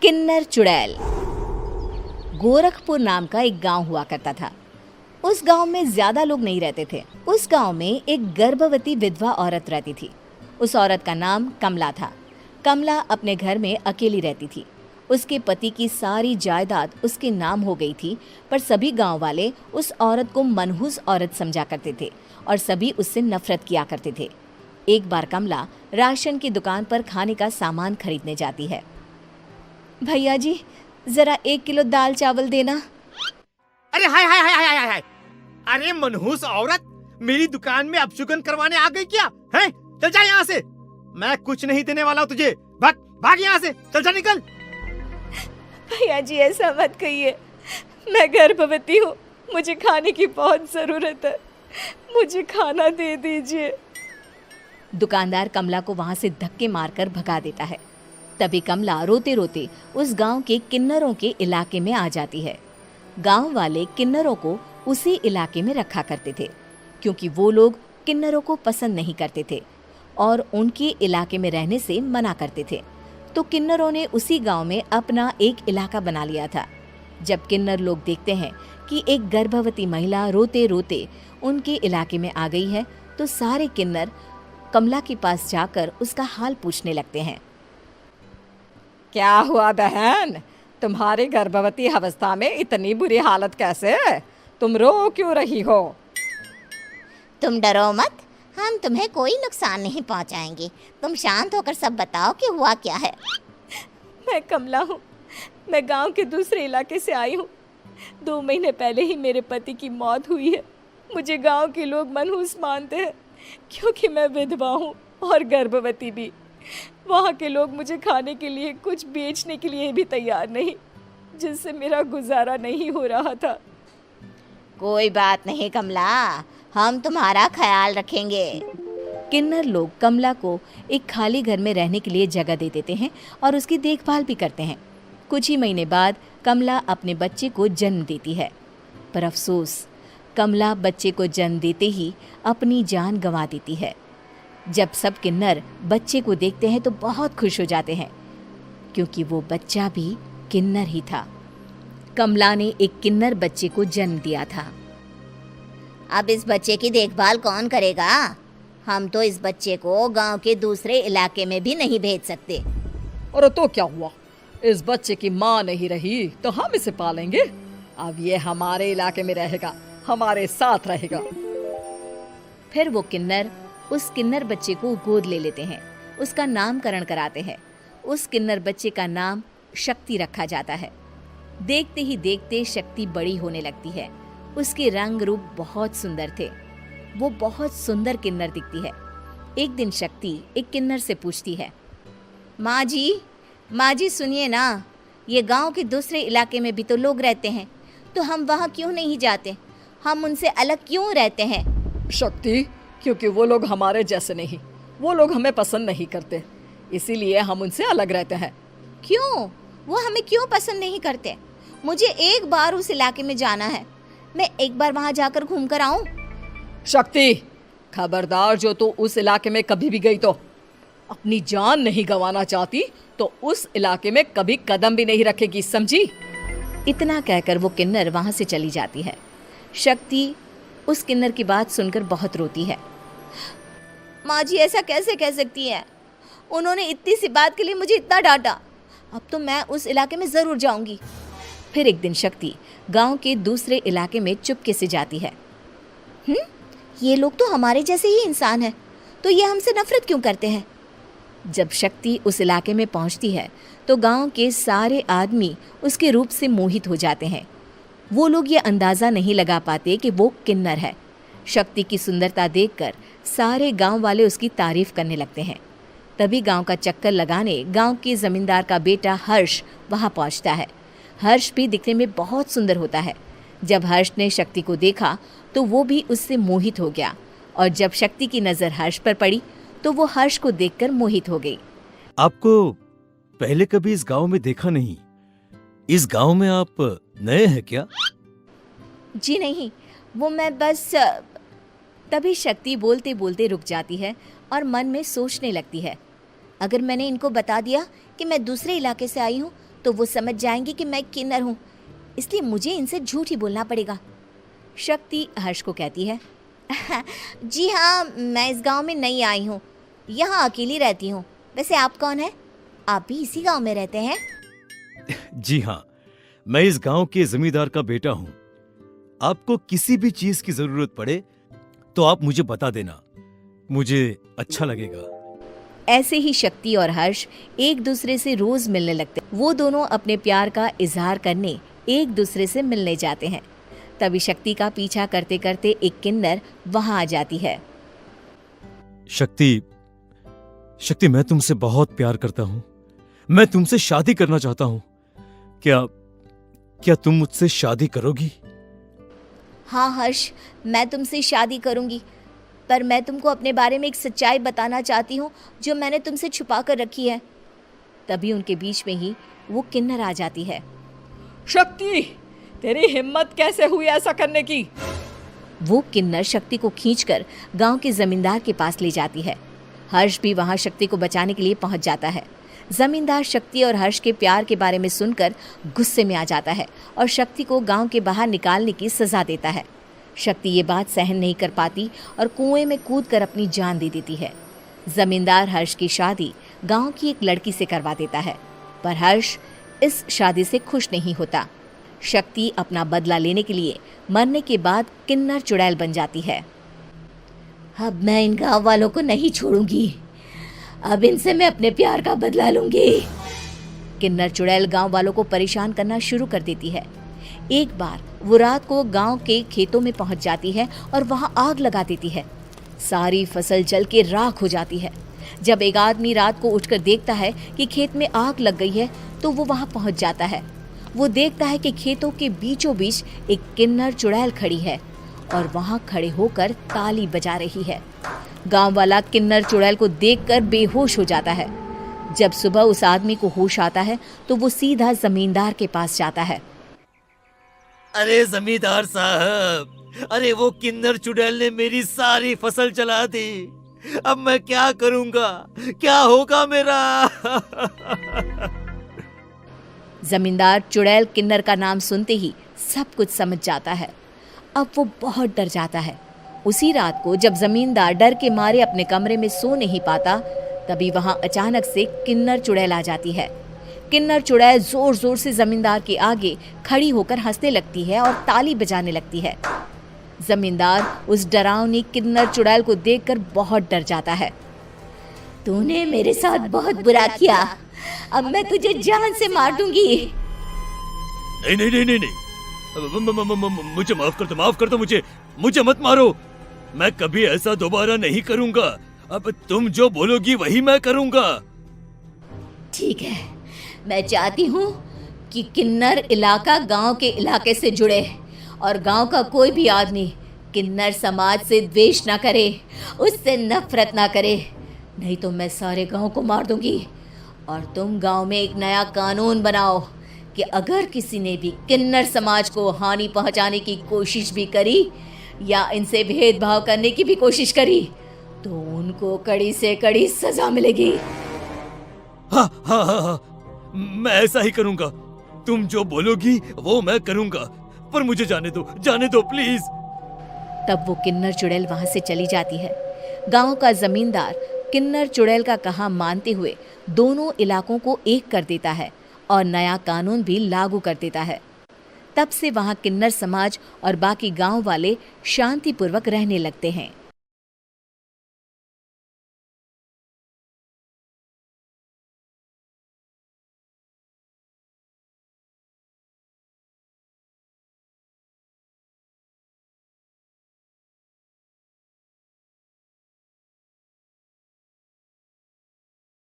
किन्नर चुड़ैल। गोरखपुर नाम का एक गांव हुआ करता था। उस गांव में ज्यादा लोग नहीं रहते थे। उस गांव में एक गर्भवती विधवा औरत रहती थी। उस औरत का नाम कमला था। कमला अपने घर में अकेली रहती थी। उसके पति की सारी जायदाद उसके नाम हो गई थी, पर सभी गांव वाले उस औरत को मनहूस औरत समझा करते थे और सभी उससे नफरत किया करते थे। एक बार कमला राशन की दुकान पर खाने का सामान खरीदने जाती है। भैया जी, जरा 1 किलो दाल चावल देना। अरे हाय हाय हाय हाय हाय हाय! अरे मनहूस औरत, मेरी दुकान में अपशुगन करवाने आ गई क्या? हैं? चल जा यहाँ से, मैं कुछ नहीं देने वाला हूँ तुझे। भाग भाग यहाँ से, चल जा, निकल। भैया जी, ऐसा मत कहिए, मैं गर्भवती हूँ, मुझे खाने की बहुत जरूरत है, मुझे खाना दे दीजिए। दुकानदार कमला को वहां से धक्के मारकर भगा देता है। तभी कमला रोते रोते उस गांव के किन्नरों के इलाके में आ जाती है। गांव वाले किन्नरों को उसी इलाके में रखा करते थे, क्योंकि वो लोग किन्नरों को पसंद नहीं करते थे और उनके इलाके में रहने से मना करते थे। तो किन्नरों ने उसी गांव में अपना एक इलाका बना लिया था। जब किन्नर लोग देखते हैं कि एक गर्भवती महिला रोते रोते उनके इलाके में आ गई है, तो सारे किन्नर कमला के पास जाकर उसका हाल पूछने लगते हैं। क्या हुआ बहन, तुम्हारी गर्भवती अवस्था में इतनी बुरी हालत कैसे? तुम रो क्यों रही हो? तुम डरो मत, हम तुम्हें कोई नुकसान नहीं पहुंचाएंगे। तुम शांत होकर सब बताओ कि हुआ क्या है। मैं कमला हूँ, मैं गांव के दूसरे इलाके से आई हूँ। 2 महीने पहले ही मेरे पति की मौत हुई है। मुझे गांव के लोग मनहूस मानते हैं, क्योंकि मैं विधवा हूँ और गर्भवती भी। वहाँ के लोग मुझे खाने के लिए कुछ बेचने के लिए भी तैयार नहीं, जिससे मेरा गुजारा नहीं हो रहा था। कोई बात नहीं कमला, हम तुम्हारा ख्याल रखेंगे। किन्नर लोग कमला को एक खाली घर में रहने के लिए जगह दे देते हैं और उसकी देखभाल भी करते हैं। कुछ ही महीने बाद कमला अपने बच्चे को जन्म देती है, पर अफसोस, कमला बच्चे को जन्म देते ही अपनी जान गंवा देती है। जब सब किन्नर बच्चे को देखते हैं तो बहुत खुश हो जाते हैं, क्योंकि वो बच्चा भी किन्नर ही था। कमला ने एक किन्नर बच्चे को जन्म दिया था। अब इस बच्चे की देखभाल कौन करेगा? हम तो इस बच्चे को गांव के दूसरे इलाके में भी नहीं भेज सकते। और तो क्या हुआ, इस बच्चे की माँ नहीं रही तो हम इसे पालेंगे। अब ये हमारे इलाके में रहेगा, हमारे साथ रहेगा। फिर वो किन्नर उस किन्नर बच्चे को गोद ले लेते हैं, उसका नामकरण कराते हैं। उस किन्नर बच्चे का नाम शक्ति रखा जाता है। देखते ही देखते शक्ति बड़ी होने लगती है। उसके रंग रूप बहुत सुंदर थे। वो बहुत सुंदर किन्नर दिखती है। एक दिन शक्ति एक किन्नर से पूछती है, माँ जी सुनिए ना, ये गांव के दूसरे इलाके में भी तो लोग रहते हैं, तो हम वहाँ क्यों नहीं जाते? हम उनसे अलग क्यों रहते हैं? शक्ति, क्योंकि वो लोग हमारे जैसे नहीं, वो लोग हमें पसंद नहीं करते, इसीलिए हम उनसे अलग रहते हैं। क्यों? वो हमें क्यों पसंद नहीं करते? मुझे एक बार उस इलाके में जाना है, मैं एक बार वहाँ जाकर घूम कर आऊँ। शक्ति, खबरदार, जो तू उस इलाके में कभी भी गई तो अपनी जान नहीं गंवाना चाहती तो उस इलाके में कभी कदम भी नहीं रखेगी, समझी? इतना कहकर वो किन्नर वहाँ से चली जाती है। शक्ति उस किन्नर की बात सुनकर बहुत रोती है। माँ जी, ऐसा कैसे कह सकती हैं? उन्होंने इतनी सी बात के लिए मुझे इतना डांटा। अब तो मैं उस इलाके में ज़रूर जाऊंगी। फिर एक दिन शक्ति गांव के दूसरे इलाके में चुपके से जाती है। ये लोग तो हमारे जैसे ही इंसान हैं, तो ये हमसे नफरत क्यों करते हैं? जब शक्ति उस इलाके में पहुंचती है तो गांव के सारे आदमी उसके रूप से मोहित हो जाते हैं। वो लोग ये अंदाज़ा नहीं लगा पाते कि वो किन्नर है। शक्ति की सुंदरता देखकर सारे गांव वाले उसकी तारीफ करने लगते हैं। तभी गांव का चक्कर लगाने गांव के जमींदार का बेटा हर्ष वहां पहुंचता है। हर्ष भी दिखने में बहुत सुंदर होता है। जब हर्ष ने शक्ति को देखा तो वो भी उससे मोहित हो गया, और जब शक्ति की नज़र हर्ष पर पड़ी तो वो हर्ष को देखकर मोहित हो गई। आपको पहले कभी इस गांव में देखा नहीं। इस गांव में आप नए हैं क्या? जी नहीं, वो मैं बस। तभी शक्ति बोलते बोलते रुक जाती है और मन में सोचने लगती है, अगर मैंने इनको बता दिया कि मैं दूसरे इलाके से आई हूँ तो वो समझ जाएंगे कि मैं किन्नर हूँ, इसलिए मुझे इनसे झूठ ही बोलना पड़ेगा। शक्ति हर्ष को कहती है, जी हाँ, मैं इस गांव में नई आई हूँ, यहाँ अकेली रहती हूँ। वैसे आप कौन है? आप भी इसी गांव में रहते हैं? जी हाँ, मैं इस गांव के जमींदार का बेटा हूँ। आपको किसी भी चीज की जरूरत पड़े तो आप मुझे बता देना, मुझे अच्छा लगेगा। ऐसे ही शक्ति और हर्ष एक दूसरे से रोज मिलने लगते। वो दोनों अपने प्यार का इजहार करने एक दूसरे से मिलने जाते हैं। तभी शक्ति का पीछा करते करते एक किन्नर वहां आ जाती है। शक्ति, मैं तुमसे बहुत प्यार करता हूँ। मैं तुमसे शादी करना चाहता हूँ। क्या तुम मुझसे शादी करोगी? हाँ हर्ष, मैं तुमसे शादी करूँगी, पर मैं तुमको अपने बारे में एक सच्चाई बताना चाहती हूँ जो मैंने तुमसे छुपा कर रखी है। तभी उनके बीच में ही वो किन्नर आ जाती है। शक्ति, तेरी हिम्मत कैसे हुई ऐसा करने की? वो किन्नर शक्ति को खींचकर गांव के जमींदार के पास ले जाती है। हर्ष भी वहां शक्ति को बचाने के लिए पहुंच जाता है। जमींदार शक्ति और हर्ष के प्यार के बारे में सुनकर गुस्से में आ जाता है और शक्ति को गांव के बाहर निकालने की सजा देता है। शक्ति ये बात सहन नहीं कर पाती और कुएं में कूदकर अपनी जान दे देती है। जमींदार हर्ष की शादी गांव की एक लड़की से करवा देता है, पर हर्ष इस शादी से खुश नहीं होता। शक्ति अपना बदला लेने के लिए मरने के बाद किन्नर चुड़ैल बन जाती है। अब मैं इन गाँव वालों को नहीं छोड़ूंगी, अब इनसे मैं अपने प्यार का बदला लूंगी। किन्नर चुड़ैल गांव वालों को परेशान करना शुरू कर देती है। एक बार वो रात को गांव के खेतों में पहुंच जाती है और वहां आग लगा देती है। सारी फसल जल के राख हो जाती है। जब एक आदमी रात को उठकर देखता है कि खेत में आग लग गई है तो वो वहां पहुंच जाता है। वो देखता है कि खेतों के बीचों बीच एक किन्नर चुड़ैल खड़ी है और वहां खड़े होकर ताली बजा रही है। गांव वाला किन्नर चुड़ैल को देखकर बेहोश हो जाता है। जब सुबह उस आदमी को होश आता है तो वो सीधा जमींदार के पास जाता है। अरे जमींदार साहब, अरे वो किन्नर चुड़ैल ने मेरी सारी फसल जला दी। अब मैं क्या करूंगा? क्या होगा मेरा? जमींदार चुड़ैल किन्नर का नाम सुनते ही सब कुछ समझ जाता है। अब वो बहुत डर जाता है। उसी रात को जब जमींदार डर के मारे अपने कमरे में सो नहीं पाता, तभी वहां अचानक से किन्नर चुड़ैल आ जाती है। किन्नर चुड़ैल जोर जोर से जमींदार के आगे खड़ी होकर हंसने लगती है और ताली बजाने लगती है। जमींदार उस डरावनी किन्नर चुड़ैल को देखकर बहुत डर जाता है। तूने मेरे साथ बहुत बुरा किया, अब मैं तुझे जान से मार दूंगी। नहीं नहीं नहीं नहीं नहीं, मुझे माफ कर दो, मुझे मत मारो। मैं कभी ऐसा दोबारा नहीं करूंगा। अब तुम जो बोलोगी वही मैं करूंगा। ठीक है, मैं चाहती हूँ कि किन्नर इलाका गांव के इलाके से जुड़े और गांव का कोई भी आदमी किन्नर समाज से द्वेष ना करे, उससे नफरत ना करे, नहीं तो मैं सारे गांव को मार दूंगी। और तुम गांव में एक नया कानून बनाओ कि अगर किसी ने भी किन्नर समाज को हानि पहुंचाने की कोशिश भी करी या इनसे भेदभाव करने की भी कोशिश करी तो उनको कड़ी से कड़ी सजा मिलेगी। हाँ हाँ हाँ हाँ, मैं ऐसा ही करूंगा। तुम जो बोलोगी वो मैं करूंगा, पर मुझे जाने दो प्लीज। तब वो किन्नर चुड़ैल वहां से चली जाती है। गांव का जमींदार किन्नर चुड़ैल का कहा मानते हुए दोनों इलाकों को एक कर देता है और नया कानून भी लागू कर देता है। तब से वहां किन्नर समाज और बाकी गांव वाले शांतिपूर्वक रहने लगते हैं।